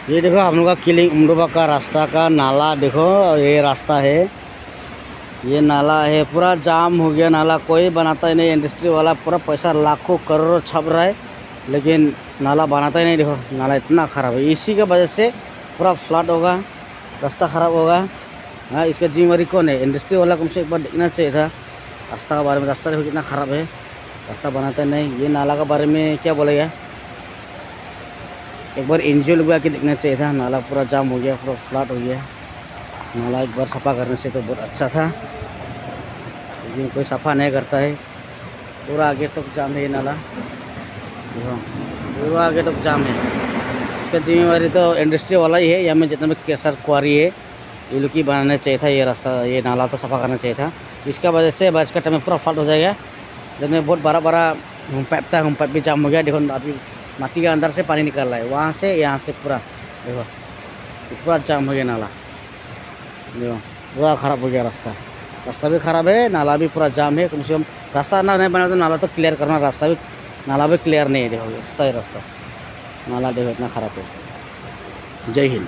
ये देखो हम लोग का किलिंग उमरोबा का रास्ता का नाला देखो, ये रास्ता है, ये नाला है, पूरा जाम हो गया नाला, कोई बनाता ही नहीं। इंडस्ट्री वाला पूरा पैसा लाखों करोड़ों छाप रहा है, लेकिन नाला बनाता ही नहीं। देखो नाला इतना ख़राब है, इसी के वजह से पूरा फ्लड होगा, रास्ता ख़राब होगा। हाँ, इसका जिम्मेवारी कौन है? इंडस्ट्री वाला को हमसे एक बार देखना चाहिए था रास्ता के बारे में। रास्ता देखो कितना ख़राब है, रास्ता बनाता नहीं। ये नाला के बारे में क्या बोलेगा? एक बार एनजीओ लोग आके देखना चाहिए था। नाला पूरा जाम हो गया, पूरा फ्लड हो गया। नाला एक बार सफ़ा करने से तो बहुत अच्छा था, लेकिन कोई सफ़ा नहीं करता है। पूरा आगे तक जाम है ये नाला, देखो पूरा आगे तक जाम है। इसका जिम्मेवारी तो इंडस्ट्री वाला ही है, या में जितना भी केसर क्वारी है ये लोग की बनाना चाहिए था। ये रास्ता, ये नाला तो सफ़ा करना चाहिए था। इसका वजह से बारिश का टाइम में पूरा फ्लड हो जाएगा। जिसमें बहुत बड़ा बड़ा होम पाइप था, होम पाइप भी जाम हो गया। देखो अभी माटी के अंदर से पानी निकल रहा है, वहाँ से यहाँ से पूरा देखो पूरा जाम हो गया नाला। देखो पूरा ख़राब हो गया रास्ता, रास्ता भी ख़राब है, नाला भी पूरा जाम है। कम से कम रास्ता ना नहीं बना तो नाला तो क्लियर करना, रास्ता भी नाला भी क्लियर नहीं है। देखो सही रास्ता, नाला देखो इतना ख़राब है। जय हिंद।